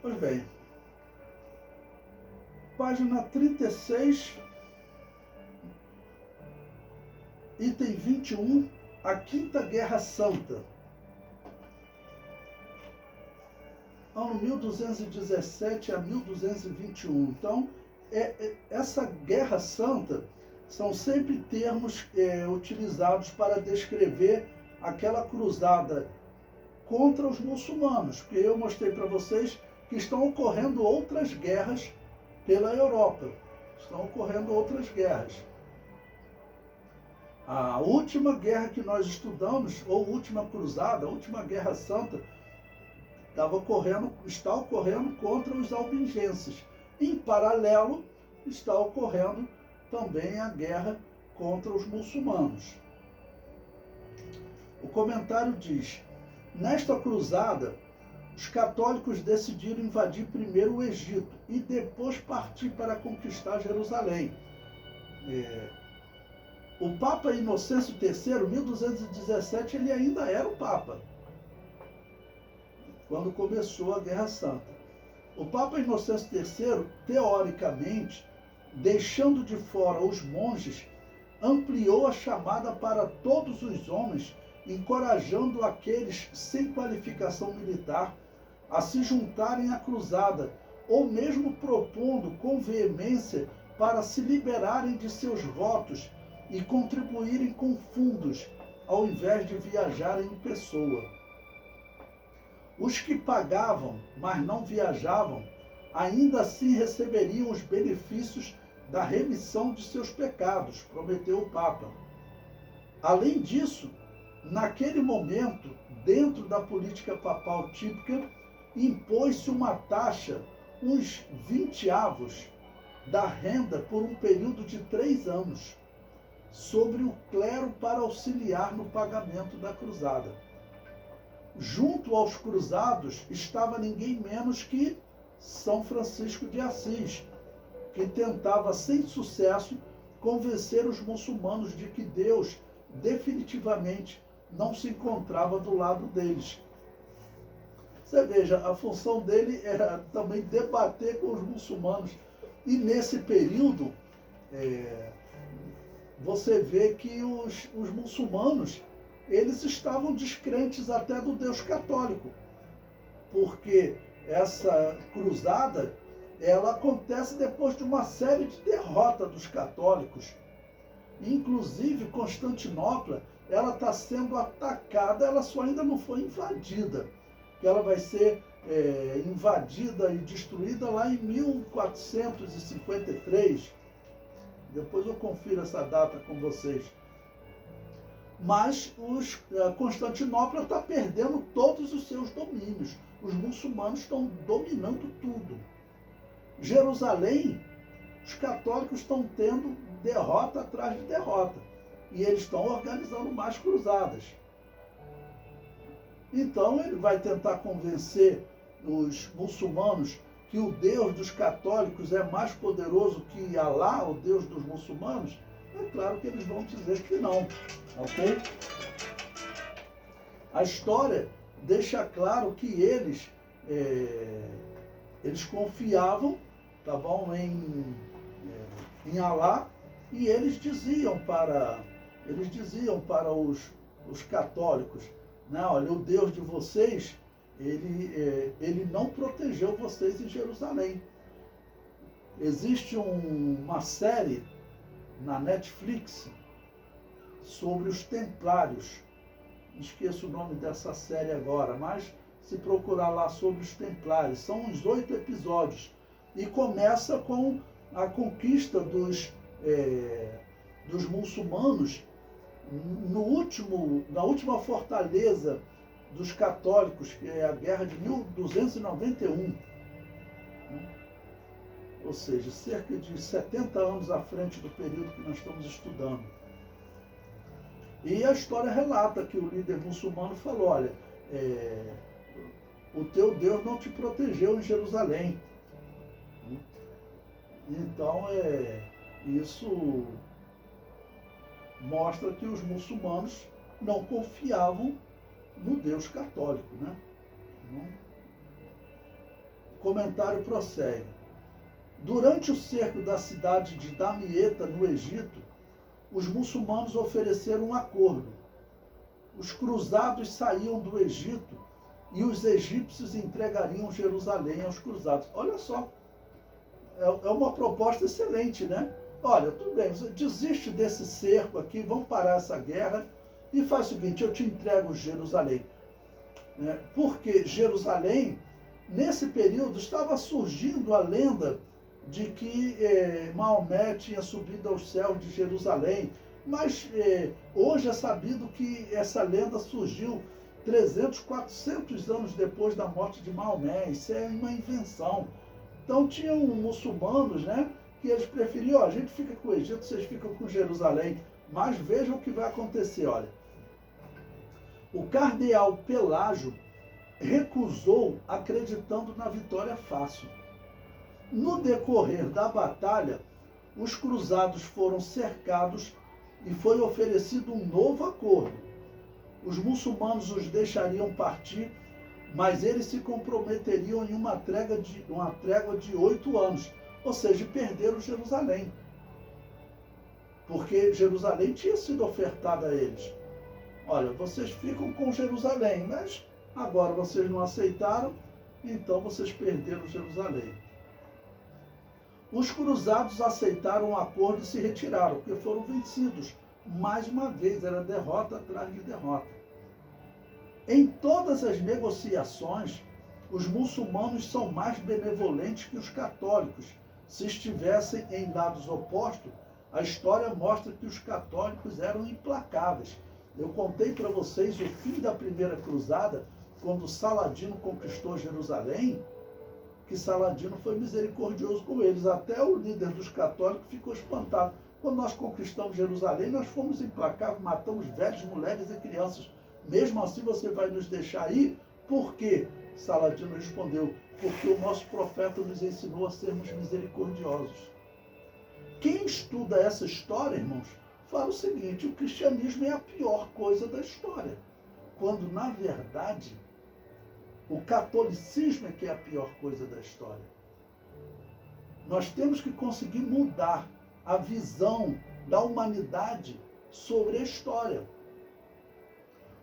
Pois bem, página 36, item 21, a Quinta Guerra Santa. Ano 1217 a 1221. Então, essa Guerra Santa são sempre termos utilizados para descrever aquela cruzada contra os muçulmanos, porque eu mostrei para vocês que estão ocorrendo outras guerras pela Europa. Estão ocorrendo outras guerras. A última guerra que nós estudamos, ou última cruzada, a última Guerra Santa, está ocorrendo contra os albigenses. Em paralelo, está ocorrendo também a guerra contra os muçulmanos. O comentário diz: nesta cruzada, os católicos decidiram invadir primeiro o Egito e depois partir para conquistar Jerusalém. O Papa Inocêncio III, 1217, ele ainda era o Papa, quando começou a Guerra Santa. O Papa Inocêncio III, teoricamente, deixando de fora os monges, ampliou a chamada para todos os homens, encorajando aqueles sem qualificação militar a se juntarem à cruzada, ou mesmo propondo com veemência para se liberarem de seus votos e contribuírem com fundos, ao invés de viajarem em pessoa. Os que pagavam, mas não viajavam, ainda assim receberiam os benefícios da remissão de seus pecados, prometeu o Papa. Além disso, naquele momento, dentro da política papal típica, impôs-se uma taxa, uns 20avos da renda por um período de 3 anos, sobre o clero para auxiliar no pagamento da cruzada. Junto aos cruzados estava ninguém menos que São Francisco de Assis, que tentava sem sucesso convencer os muçulmanos de que Deus definitivamente não se encontrava do lado deles. Você veja, a função dele era também debater com os muçulmanos. E nesse período, você vê que os muçulmanos, eles estavam descrentes até do Deus católico, porque essa cruzada, ela acontece depois de uma série de derrotas dos católicos. Inclusive, Constantinopla, ela está sendo atacada, ela só ainda não foi invadida, que ela vai ser invadida e destruída lá em 1453. Depois eu confiro essa data com vocês. Mas Constantinopla está perdendo todos os seus domínios. Os muçulmanos estão dominando tudo. Jerusalém, os católicos estão tendo derrota atrás de derrota. E eles estão organizando mais cruzadas. Então ele vai tentar convencer os muçulmanos que o Deus dos católicos é mais poderoso que Alá, o Deus dos muçulmanos. É claro que eles vão dizer que não, ok? A história deixa claro que eles confiavam, tá bom, em Alá, e eles diziam para os católicos, né, olha, o Deus de vocês, ele não protegeu vocês em Jerusalém. Existe uma série na Netflix sobre os Templários. Esqueço o nome dessa série agora, mas se procurar lá sobre os Templários, são uns 8 episódios. E começa com a conquista dos muçulmanos na última fortaleza dos católicos, que é a Guerra de 1291. Ou seja, cerca de 70 anos à frente do período que nós estamos estudando. E a história relata que o líder muçulmano falou, olha, o teu Deus não te protegeu em Jerusalém. Então, isso mostra que os muçulmanos não confiavam no Deus católico, né? comentário prossegue. Durante o cerco da cidade de Damieta, no Egito, os muçulmanos ofereceram um acordo. Os cruzados saíam do Egito e os egípcios entregariam Jerusalém aos cruzados. Olha só, é uma proposta excelente, né? Olha, tudo bem, você desiste desse cerco aqui, vamos parar essa guerra e faz o seguinte, eu te entrego Jerusalém. Porque Jerusalém, nesse período, estava surgindo a lenda de que Maomé tinha subido aos céus de Jerusalém, mas hoje é sabido que essa lenda surgiu 300, 400 anos depois da morte de Maomé. Isso é uma invenção. Então tinham muçulmanos, né, que eles preferiam, a gente fica com o Egito, vocês ficam com Jerusalém. Mas vejam o que vai acontecer, olha. O cardeal Pelágio recusou, acreditando na vitória fácil. No decorrer da batalha, os cruzados foram cercados e foi oferecido um novo acordo. Os muçulmanos os deixariam partir, mas eles se comprometeriam em uma trégua de 8 anos, ou seja, perderam Jerusalém. Porque Jerusalém tinha sido ofertada a eles. Olha, vocês ficam com Jerusalém, mas agora vocês não aceitaram, então vocês perderam Jerusalém. Os cruzados aceitaram o acordo e se retiraram, porque foram vencidos. Mais uma vez, era derrota atrás de derrota. Em todas as negociações, os muçulmanos são mais benevolentes que os católicos. Se estivessem em lados opostos, a história mostra que os católicos eram implacáveis. Eu contei para vocês o fim da primeira cruzada, quando Saladino conquistou Jerusalém, que Saladino foi misericordioso com eles. Até o líder dos católicos ficou espantado. Quando nós conquistamos Jerusalém, nós fomos implacáveis, matamos velhos, mulheres e crianças. Mesmo assim você vai nos deixar ir? Por quê? Saladino respondeu, porque o nosso profeta nos ensinou a sermos misericordiosos. Quem estuda essa história, irmãos, fala o seguinte, o cristianismo é a pior coisa da história. Quando, na verdade, o catolicismo é que é a pior coisa da história. Nós temos que conseguir mudar a visão da humanidade sobre a história.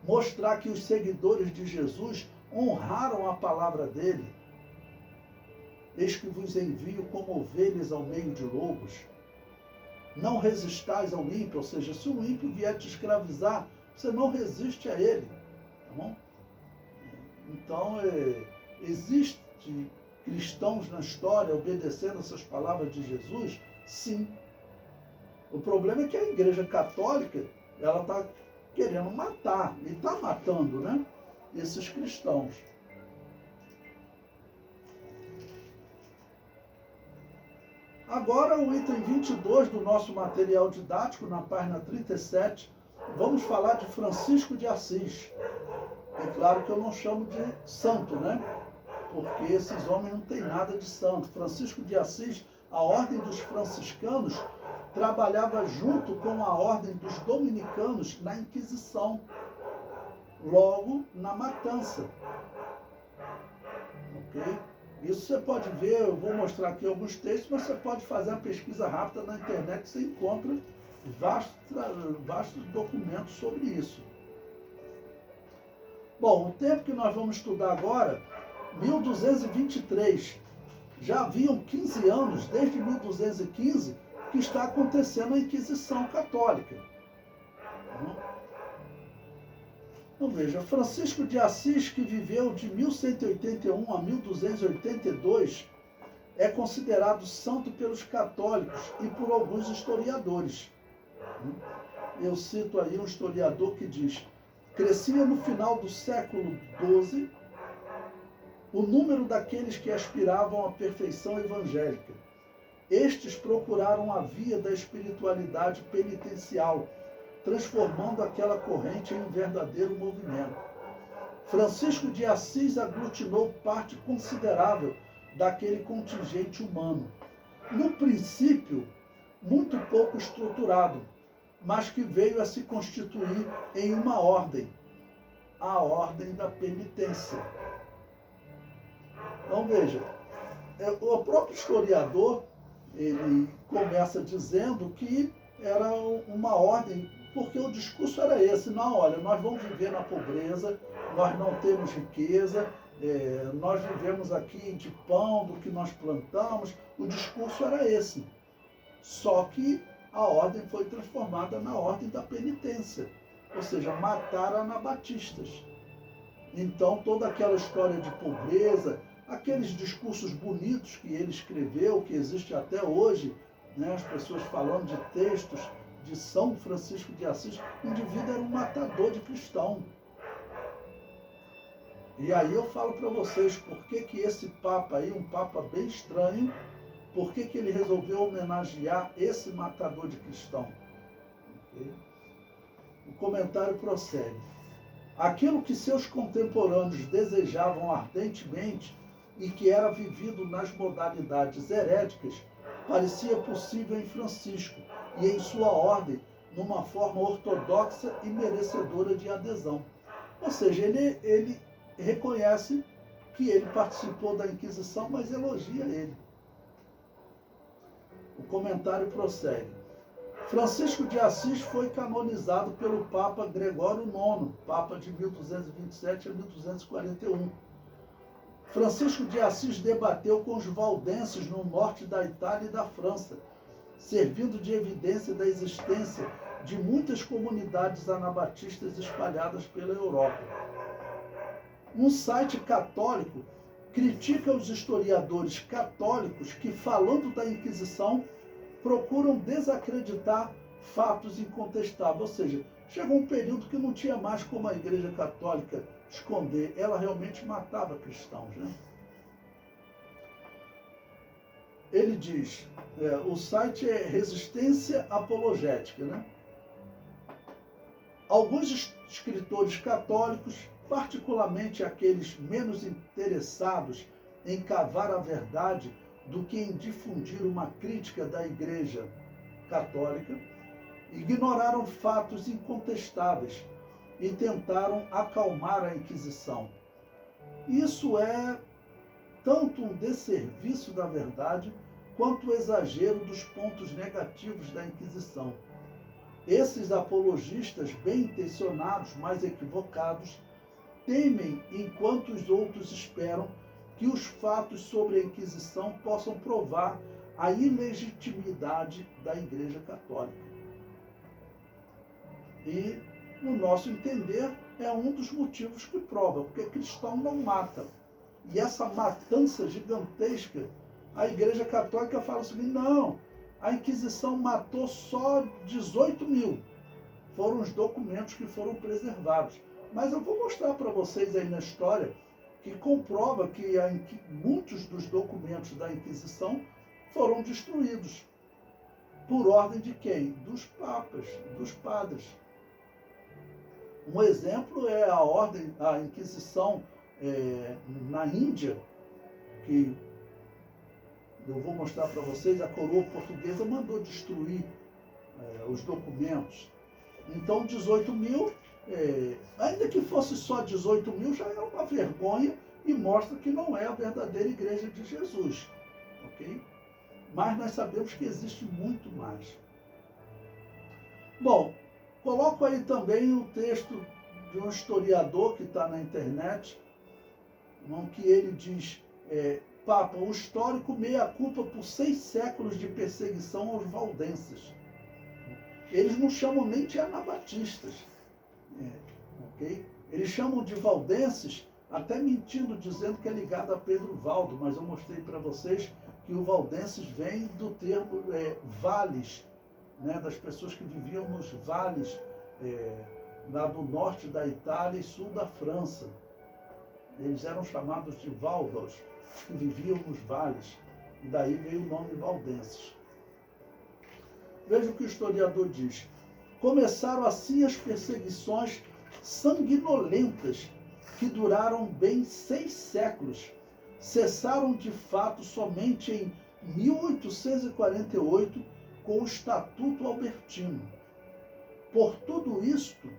Mostrar que os seguidores de Jesus honraram a palavra dele. Eis que vos envio como ovelhas ao meio de lobos. Não resistais ao ímpio, ou seja, se um ímpio vier te escravizar, você não resiste a ele. Tá bom? Então, existem cristãos na história obedecendo essas palavras de Jesus? Sim. O problema é que a Igreja Católica, ela está querendo matar, e está matando, né, esses cristãos. Agora, o item 22 do nosso material didático, na página 37, vamos falar de Francisco de Assis. É claro que eu não chamo de santo, né? Porque esses homens não têm nada de santo. Francisco de Assis, a ordem dos franciscanos, trabalhava junto com a ordem dos dominicanos na Inquisição, logo na matança. Ok? Isso você pode ver, eu vou mostrar aqui alguns textos, mas você pode fazer uma pesquisa rápida na internet, você encontra vastos documentos sobre isso. Bom, o tempo que nós vamos estudar agora, 1223. Já haviam 15 anos, desde 1215, que está acontecendo a Inquisição Católica. Então veja, Francisco de Assis, que viveu de 1181 a 1282, é considerado santo pelos católicos e por alguns historiadores. Eu cito aí um historiador que diz: crescia no final do século XII o número daqueles que aspiravam à perfeição evangélica. Estes procuraram a via da espiritualidade penitencial, transformando aquela corrente em um verdadeiro movimento. Francisco de Assis aglutinou parte considerável daquele contingente humano. No princípio, muito pouco estruturado, mas que veio a se constituir em uma ordem, a ordem da penitência. Então veja, o próprio historiador, ele começa dizendo que era uma ordem, porque o discurso era esse: não, olha, nós vamos viver na pobreza, nós não temos riqueza, nós vivemos aqui de pão, do que nós plantamos. O discurso era esse. Só que a ordem foi transformada na ordem da penitência, ou seja, matar anabatistas. Então, toda aquela história de pobreza, aqueles discursos bonitos que ele escreveu, que existe até hoje, né, as pessoas falando de textos de São Francisco de Assis, o indivíduo era um matador de cristão. E aí eu falo para vocês por que esse Papa aí, um Papa bem estranho, por que ele resolveu homenagear esse matador de cristão. Okay? O comentário prossegue. Aquilo que seus contemporâneos desejavam ardentemente e que era vivido nas modalidades heréticas, parecia possível em Francisco e em sua ordem, numa forma ortodoxa e merecedora de adesão. Ou seja, ele reconhece que ele participou da Inquisição, mas elogia ele. O comentário prossegue. Francisco de Assis foi canonizado pelo Papa Gregório IX, Papa de 1227 a 1241. Francisco de Assis debateu com os valdenses no norte da Itália e da França, servindo de evidência da existência de muitas comunidades anabatistas espalhadas pela Europa. Um site católico critica os historiadores católicos que, falando da Inquisição, procuram desacreditar fatos incontestáveis. Ou seja, chegou um período que não tinha mais como a Igreja Católica esconder. Ela realmente matava cristãos, né? Ele diz, o site é Resistência Apologética, né? Alguns escritores católicos, particularmente aqueles menos interessados em cavar a verdade do que em difundir uma crítica da Igreja Católica, ignoraram fatos incontestáveis e tentaram acalmar a Inquisição. Isso é tanto um desserviço da verdade quanto o exagero dos pontos negativos da Inquisição. Esses apologistas bem-intencionados, mas equivocados, temem enquanto os outros esperam que os fatos sobre a Inquisição possam provar a ilegitimidade da Igreja Católica. E, no nosso entender, é um dos motivos que prova, porque cristão não mata. E essa matança gigantesca, a Igreja Católica fala o seguinte: não, a Inquisição matou só 18 mil. Foram os documentos que foram preservados. Mas eu vou mostrar para vocês aí na história que comprova que muitos dos documentos da Inquisição foram destruídos. Por ordem de quem? Dos papas, dos padres. Um exemplo é a Inquisição na Índia, que eu vou mostrar para vocês. A coroa portuguesa mandou destruir os documentos. Então, 18 mil, ainda que fosse só 18 mil, já é uma vergonha e mostra que não é a verdadeira Igreja de Jesus. Ok? Mas nós sabemos que existe muito mais. Bom, coloco aí também o texto de um historiador que está na internet, que ele diz, Papa, um histórico meia-culpa por 6 séculos de perseguição aos valdenses. Eles não chamam nem de anabatistas. Okay? Eles chamam de valdenses, até mentindo, dizendo que é ligado a Pedro Valdo, mas eu mostrei para vocês que o valdenses vem do termo vales, né, das pessoas que viviam nos vales lá do norte da Itália e sul da França. Eles eram chamados de valdos, que viviam nos vales, e daí veio o nome valdenses. Veja o que o historiador diz. Começaram assim as perseguições sanguinolentas que duraram bem 6 séculos. Cessaram de fato somente em 1848 com o Estatuto Albertino. Por tudo isto,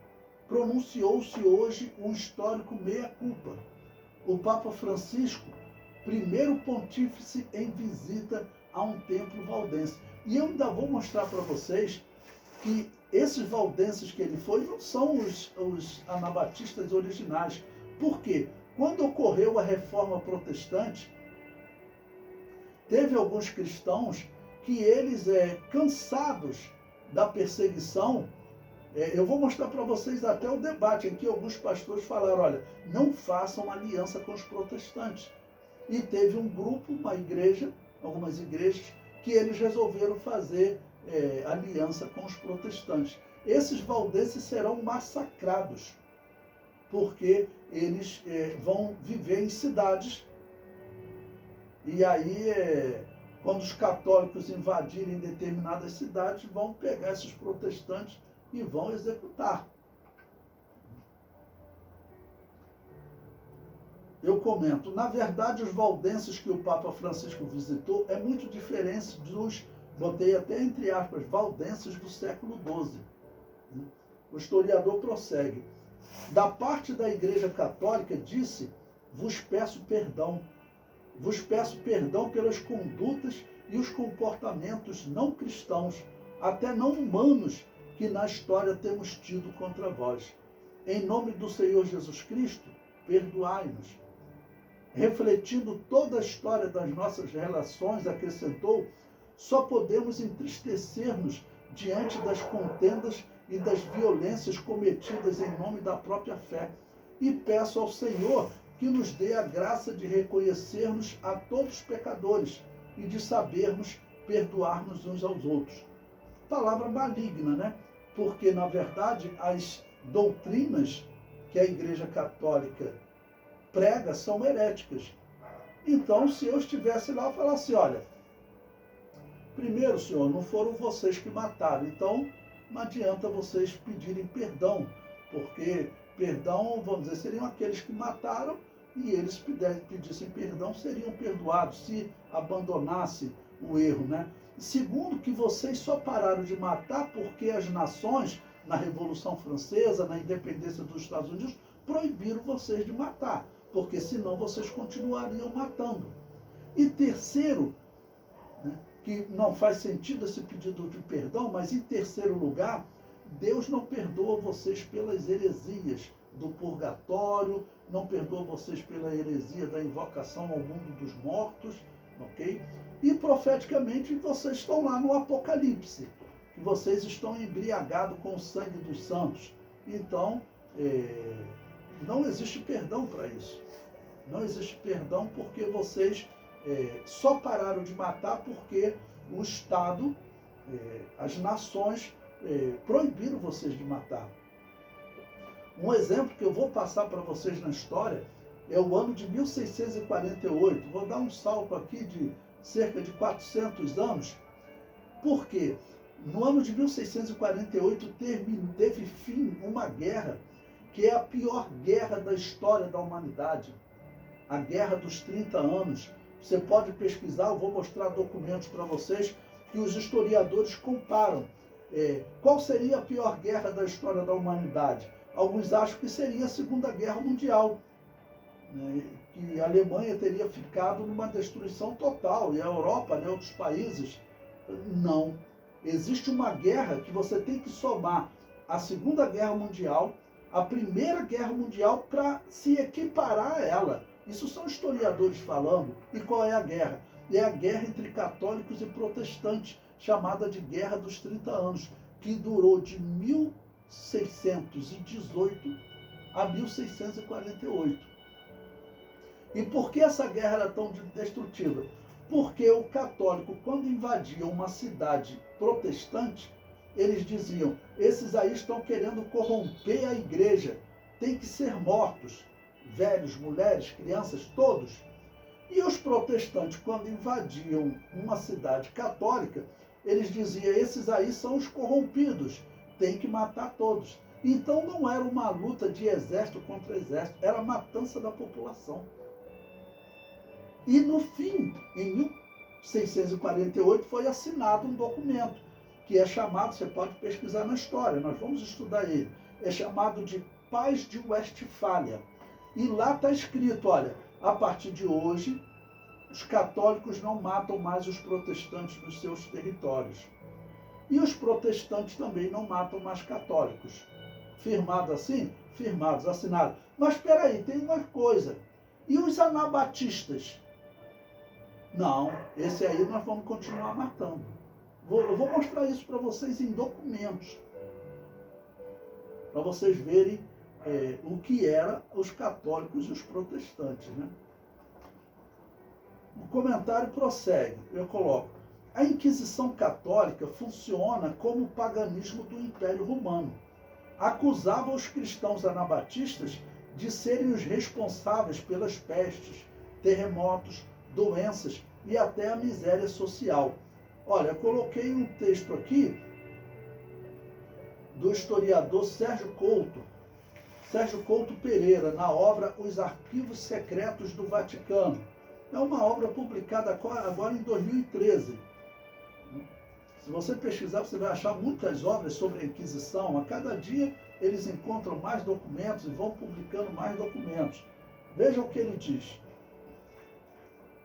pronunciou-se hoje um histórico meia-culpa. O Papa Francisco primeiro pontífice em visita a um templo valdense. E eu ainda vou mostrar para vocês que esses valdenses que ele foi não são os anabatistas originais. Por quê? Quando ocorreu a reforma protestante, teve alguns cristãos que eles, cansados da perseguição, eu vou mostrar para vocês até o debate em que alguns pastores falaram, olha, não façam aliança com os protestantes. E teve um grupo, uma igreja, algumas igrejas, que eles resolveram fazer aliança com os protestantes. Esses valdenses serão massacrados, porque eles vão viver em cidades. E aí, quando os católicos invadirem determinadas cidades, vão pegar esses protestantes e vão executar. Eu comento, na verdade, os valdenses que o Papa Francisco visitou é muito diferente dos, botei até entre aspas, valdenses do século XII. O historiador prossegue. Da parte da Igreja Católica, disse, vos peço perdão pelas condutas e os comportamentos não cristãos, até não humanos, que na história temos tido contra vós. Em nome do Senhor Jesus Cristo, perdoai-nos. Refletindo toda a história das nossas relações, acrescentou, só podemos entristecer-nos diante das contendas e das violências cometidas em nome da própria fé. E peço ao Senhor que nos dê a graça de reconhecermos a todos os pecadores e de sabermos perdoar-nos uns aos outros. Palavra maligna, né? Porque, na verdade, as doutrinas que a Igreja Católica prega são heréticas. Então, se eu estivesse lá, eu falasse, olha, primeiro, Senhor, não foram vocês que mataram, então não adianta vocês pedirem perdão, porque perdão, vamos dizer, seriam aqueles que mataram e eles pedissem perdão, seriam perdoados se abandonasse o erro, né? Segundo, que vocês só pararam de matar porque as nações, na Revolução Francesa, na independência dos Estados Unidos, proibiram vocês de matar, porque senão vocês continuariam matando. E terceiro, né, que não faz sentido esse pedido de perdão, mas em terceiro lugar, Deus não perdoa vocês pelas heresias do purgatório, não perdoa vocês pela heresia da invocação ao mundo dos mortos, ok? E profeticamente vocês estão lá no Apocalipse, que vocês estão embriagados com o sangue dos santos. Então, não existe perdão para isso. Não existe perdão porque vocês só pararam de matar porque o Estado, as nações, proibiram vocês de matar. Um exemplo que eu vou passar para vocês na história é o ano de 1648. Vou dar um salto aqui de cerca de 400 anos. Por quê? No ano de 1648 teve fim uma guerra que é a pior guerra da história da humanidade. A Guerra dos 30 Anos. Você pode pesquisar, eu vou mostrar documentos para vocês que os historiadores comparam. Qual seria a pior guerra da história da humanidade? Alguns acham que seria a Segunda Guerra Mundial, né, que a Alemanha teria ficado numa destruição total, e a Europa, né, outros países. Não. Existe uma guerra que você tem que somar a Segunda Guerra Mundial, a Primeira Guerra Mundial, para se equiparar a ela. Isso são historiadores falando. E qual é a guerra? É a guerra entre católicos e protestantes, chamada de Guerra dos 30 Anos, que durou de 1618 a 1648. E por que essa guerra era tão destrutiva? Porque o católico, quando invadia uma cidade protestante, eles diziam, esses aí estão querendo corromper a igreja, tem que ser mortos, velhos, mulheres, crianças, todos. E os protestantes, quando invadiam uma cidade católica, eles diziam, esses aí são os corrompidos, tem que matar todos. Então não era uma luta de exército contra exército, era a matança da população. E no fim, em 1648, foi assinado um documento, que é chamado, você pode pesquisar na história, nós vamos estudar ele, é chamado de Paz de Westfália. E lá está escrito, olha, a partir de hoje, os católicos não matam mais os protestantes nos seus territórios. E os protestantes também não matam mais católicos. Firmado assim? Firmados, assinados. Mas espera aí, tem uma coisa. E os anabatistas? Não, esse aí nós vamos continuar matando. Eu vou mostrar isso para vocês em documentos. Para vocês verem o que eram os católicos e os protestantes, né? O comentário prossegue. Eu coloco. A Inquisição Católica funciona como o paganismo do Império Romano. Acusava os cristãos anabatistas de serem os responsáveis pelas pestes, terremotos, doenças e até a miséria social. Olha, eu coloquei um texto aqui do historiador Sérgio Couto Pereira, na obra Os Arquivos Secretos do Vaticano. É uma obra publicada agora em 2013. Se você pesquisar, você vai achar muitas obras sobre a Inquisição. A cada dia eles encontram mais documentos e vão publicando mais documentos. Veja o que ele diz.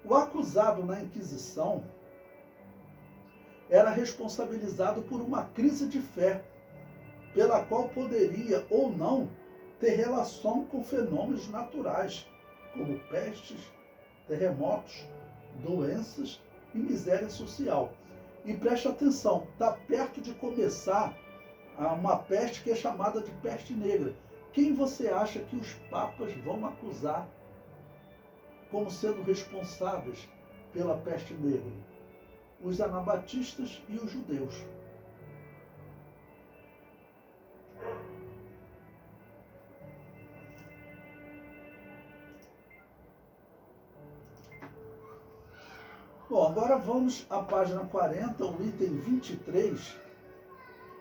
O acusado na Inquisição era responsabilizado por uma crise de fé, pela qual poderia ou não ter relação com fenômenos naturais, como pestes, terremotos, doenças e miséria social. E preste atenção, está perto de começar uma peste que é chamada de peste negra. Quem você acha que os papas vão acusar como sendo responsáveis pela peste negra? Os anabatistas e os judeus. Bom, agora vamos à página 40, o item 23,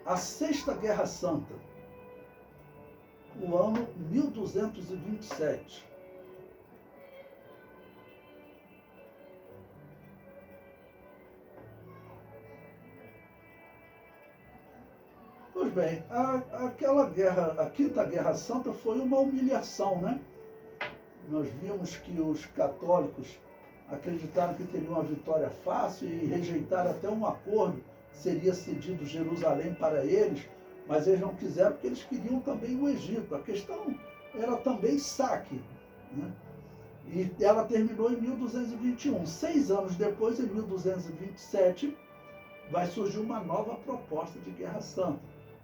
a Sexta Guerra Santa, o ano 1227. Pois bem, aquela guerra, a Quinta Guerra Santa foi uma humilhação, né? Nós vimos que os católicos acreditaram que teriam uma vitória fácil e rejeitaram até um acordo, seria cedido Jerusalém para eles, mas eles não quiseram porque eles queriam também o Egito. A questão era também saque, né? E ela terminou em 1221. 6 anos depois, em 1227, vai surgir uma nova proposta de Guerra Santa,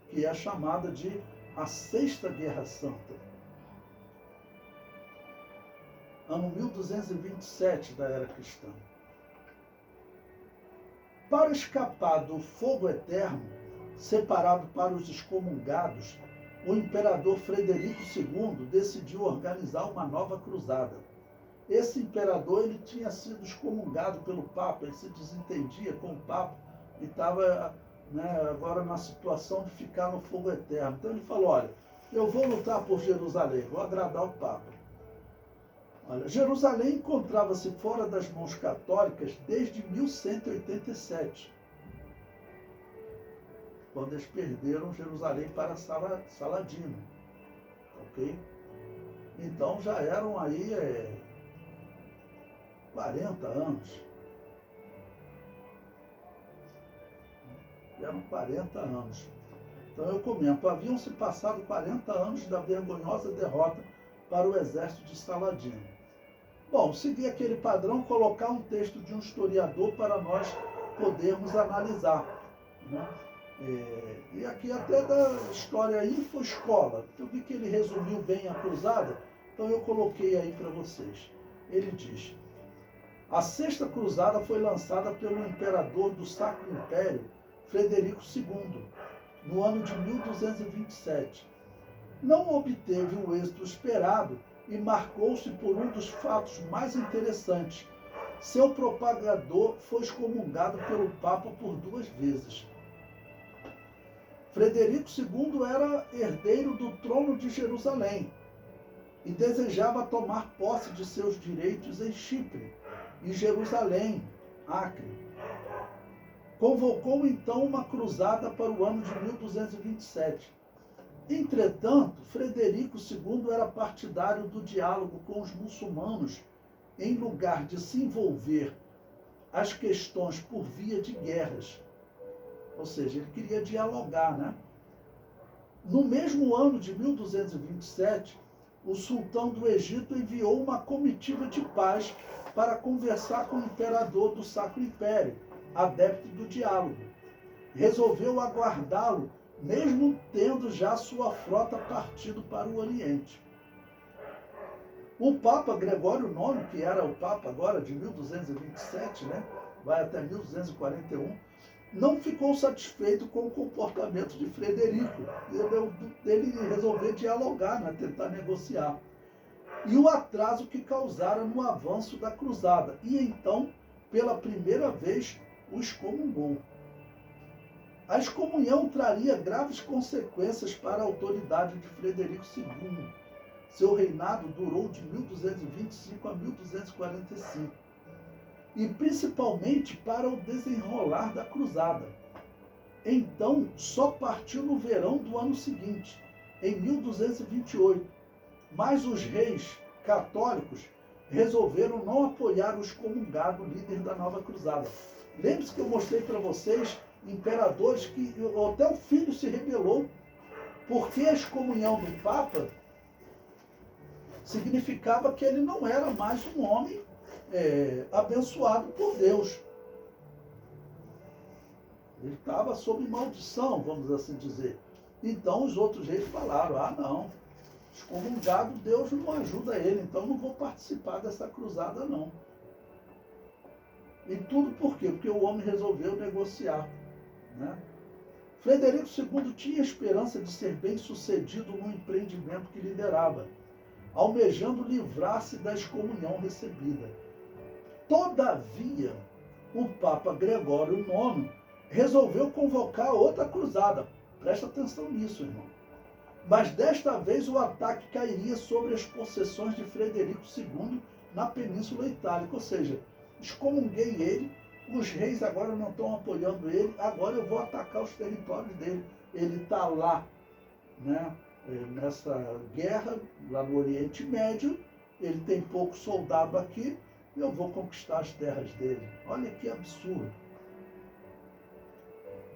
que é a chamada de a Sexta Guerra Santa. Ano 1227 da era cristã. Para escapar do fogo eterno, separado para os excomungados, o imperador Frederico II decidiu organizar uma nova cruzada. Esse imperador ele tinha sido excomungado pelo Papa, ele se desentendia com o Papa e estava agora na situação de ficar no fogo eterno. Então ele falou, olha, eu vou lutar por Jerusalém, vou agradar o Papa. Olha, Jerusalém encontrava-se fora das mãos católicas desde 1187, quando eles perderam Jerusalém para Saladino. Ok? Então já eram aí 40 anos. Já eram 40 anos. Então eu comento, haviam se passado 40 anos da vergonhosa derrota para o exército de Saladino. Bom, seguir aquele padrão, colocar um texto de um historiador para nós podermos analisar, né? E aqui até da história Info-Escola, eu vi que ele resumiu bem a cruzada, então eu coloquei aí para vocês. Ele diz, a Sexta Cruzada foi lançada pelo imperador do Sacro Império, Frederico II, no ano de 1227. Não obteve o êxito esperado e marcou-se por um dos fatos mais interessantes. Seu propagador foi excomungado pelo Papa por 2 vezes. Frederico II era herdeiro do trono de Jerusalém e desejava tomar posse de seus direitos em Chipre e Jerusalém, Acre. Convocou então uma cruzada para o ano de 1227. Entretanto, Frederico II era partidário do diálogo com os muçulmanos em lugar de se envolver as questões por via de guerras. Ou seja, ele queria dialogar, né? No mesmo ano de 1227, o sultão do Egito enviou uma comitiva de paz para conversar com o imperador do Sacro Império, adepto do diálogo. Resolveu aguardá-lo, mesmo tendo já sua frota partido para o Oriente. O Papa Gregório IX, que era o Papa agora de 1227, né, vai até 1241, não ficou satisfeito com o comportamento de Frederico. Ele resolveu dialogar, né, tentar negociar. E o atraso que causara no avanço da cruzada. E então, pela primeira vez, o excomungou. A excomunhão traria graves consequências para a autoridade de Frederico II. Seu reinado durou de 1225 a 1245. E principalmente para o desenrolar da cruzada. Então, só partiu no verão do ano seguinte, em 1228. Mas os reis católicos resolveram não apoiar o excomungado líder da nova cruzada. Lembre-se que eu mostrei para vocês imperadores que até o filho se rebelou, porque a excomunhão do Papa significava que ele não era mais um homem abençoado por Deus. Ele estava sob maldição, vamos assim dizer. Então os outros reis falaram, não, excomungado, Deus não ajuda ele, então não vou participar dessa cruzada não. E tudo por quê? Porque o homem resolveu negociar, né? Frederico II tinha esperança de ser bem sucedido no empreendimento que liderava, almejando livrar-se da excomunhão recebida. Todavia, o Papa Gregório IX resolveu convocar outra cruzada. Presta atenção nisso, irmão. Mas desta vez o ataque cairia sobre as possessões de Frederico II na Península Itálica. Ou seja, excomunguei ele, os reis agora não estão apoiando ele, agora eu vou atacar os territórios dele. Ele está lá, né, nessa guerra, lá no Oriente Médio, ele tem pouco soldado aqui, eu vou conquistar as terras dele. Olha que absurdo.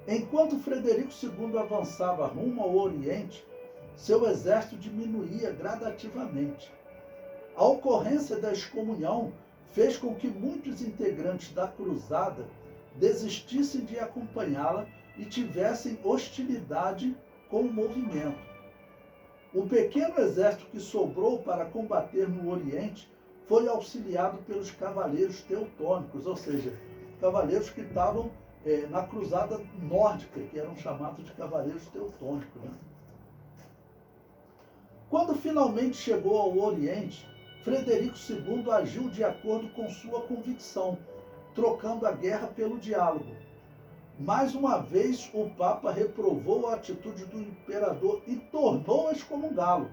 Enquanto Frederico II avançava rumo ao Oriente, seu exército diminuía gradativamente. A ocorrência da excomunhão fez com que muitos integrantes da cruzada desistissem de acompanhá-la e tivessem hostilidade com o movimento. O pequeno exército que sobrou para combater no Oriente foi auxiliado pelos cavaleiros teutônicos, ou seja, cavaleiros que estavam na cruzada nórdica, que eram chamados de cavaleiros teutônicos, né? Quando finalmente chegou ao Oriente, Frederico II agiu de acordo com sua convicção, trocando a guerra pelo diálogo. Mais uma vez, o Papa reprovou a atitude do imperador e tornou a excomungá-lo.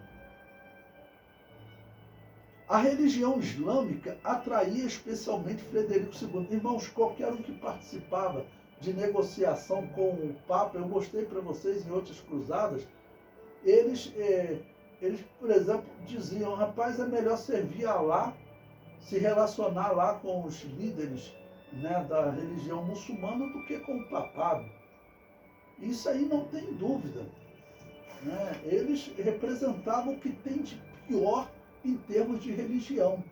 A religião islâmica atraía especialmente Frederico II. Irmãos, qualquer um que participava de negociação com o Papa, eu mostrei para vocês em outras cruzadas, eles, por exemplo, diziam, rapaz, é melhor servir a Alá, se relacionar lá com os líderes, né, da religião muçulmana do que com o papado. Isso aí não tem dúvida, né? Eles representavam o que tem de pior em termos de religião.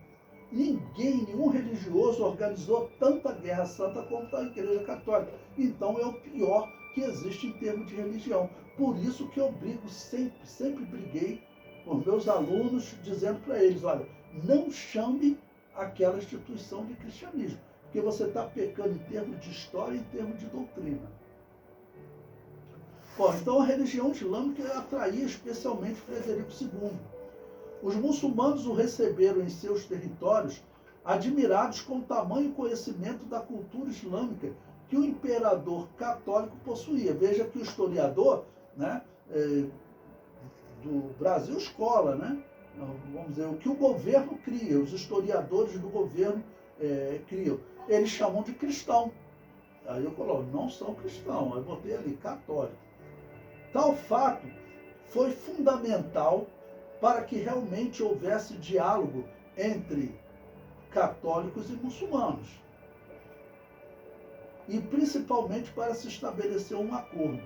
Ninguém, nenhum religioso organizou tanta guerra santa quanto a Igreja Católica. Então é o pior que existe em termos de religião. Por isso que eu brigo sempre briguei com meus alunos, dizendo para eles, olha, não chame aquela instituição de cristianismo, porque você está pecando em termos de história e em termos de doutrina. Bom, então a religião islâmica atraía especialmente Frederico II. Os muçulmanos o receberam em seus territórios, admirados com o tamanho conhecimento da cultura islâmica que o imperador católico possuía. Veja que o historiador, né, do Brasil Escola, né, vamos dizer, o que o governo cria, os historiadores do governo criam, eles chamam de cristão. Aí eu coloco, não são cristãos, eu botei ali, católico. Tal fato foi fundamental para que realmente houvesse diálogo entre católicos e muçulmanos, e principalmente para se estabelecer um acordo.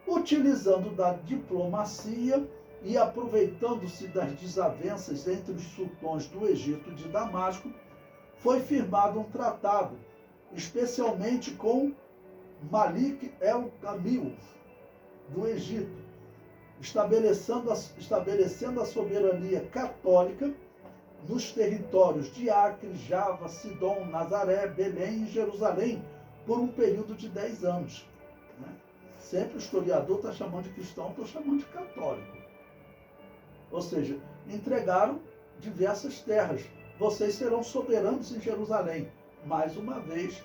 Utilizando da diplomacia e aproveitando-se das desavenças entre os sultões do Egito e de Damasco, foi firmado um tratado, especialmente com Malik el-Kamil, do Egito, estabelecendo a soberania católica nos territórios de Acre, Java, Sidom, Nazaré, Belém e Jerusalém por um período de 10 anos. Né? Sempre o historiador está chamando de cristão, estou chamando de católico. Ou seja, entregaram diversas terras. Vocês serão soberanos em Jerusalém. Mais uma vez,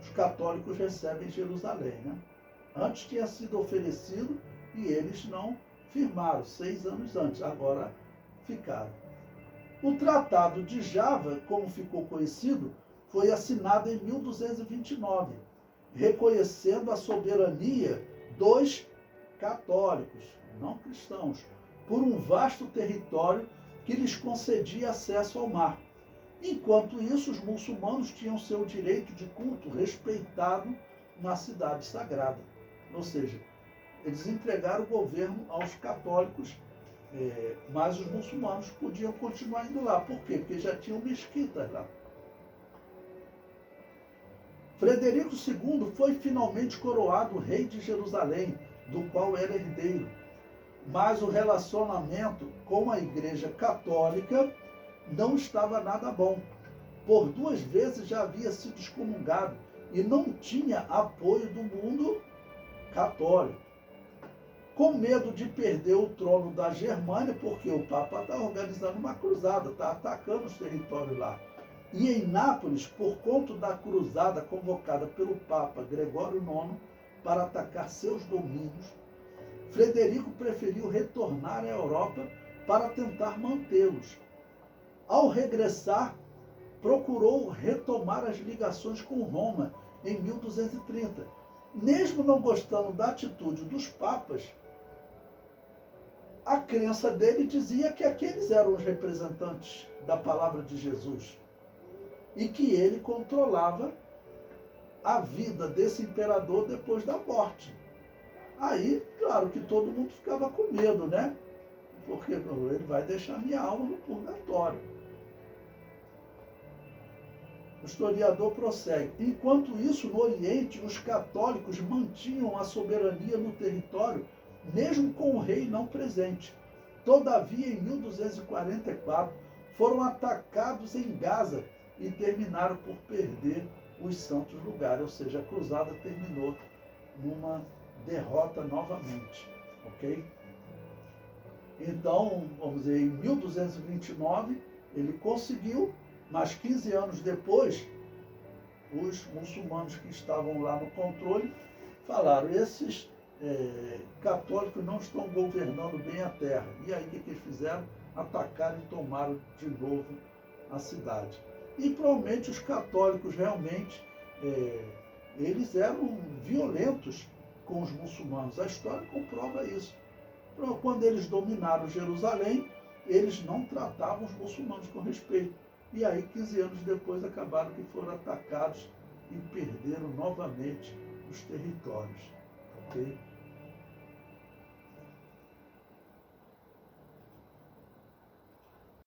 os católicos recebem Jerusalém. Né? Antes tinha sido oferecido e eles não firmaram, 6 anos antes, agora ficaram. O Tratado de Java, como ficou conhecido, foi assinado em 1229, reconhecendo a soberania dos católicos, não cristãos, por um vasto território que lhes concedia acesso ao mar. Enquanto isso, os muçulmanos tinham seu direito de culto respeitado na cidade sagrada. Ou seja, eles entregaram o governo aos católicos, mas os muçulmanos podiam continuar indo lá. Por quê? Porque já tinham mesquitas lá. Frederico II foi finalmente coroado rei de Jerusalém, do qual era herdeiro. Mas o relacionamento com a Igreja Católica não estava nada bom. Por 2 vezes já havia sido excomungado e não tinha apoio do mundo católico. Com medo de perder o trono da Germânia, porque o Papa está organizando uma cruzada, está atacando os territórios lá. E em Nápoles, por conta da cruzada convocada pelo Papa Gregório IX para atacar seus domínios, Frederico preferiu retornar à Europa para tentar mantê-los. Ao regressar, procurou retomar as ligações com Roma em 1230. Mesmo não gostando da atitude dos papas, a crença dele dizia que aqueles eram os representantes da palavra de Jesus e que ele controlava a vida desse imperador depois da morte. Aí, claro que todo mundo ficava com medo, né? Porque ele vai deixar minha alma no purgatório. O historiador prossegue. Enquanto isso, no Oriente, os católicos mantinham a soberania no território, mesmo com o rei não presente. Todavia, em 1244, foram atacados em Gaza e terminaram por perder os santos lugares. Ou seja, a cruzada terminou numa derrota novamente. Ok? Então, vamos dizer, em 1229, ele conseguiu, mas 15 anos depois, os muçulmanos que estavam lá no controle falaram, esses católicos não estão governando bem a terra. E aí o que eles fizeram? Atacaram e tomaram de novo a cidade. E provavelmente os católicos realmente, eles eram violentos com os muçulmanos. A história comprova isso. Quando eles dominaram Jerusalém, eles não tratavam os muçulmanos com respeito. E aí, 15 anos depois, acabaram que foram atacados e perderam novamente os territórios. Ok?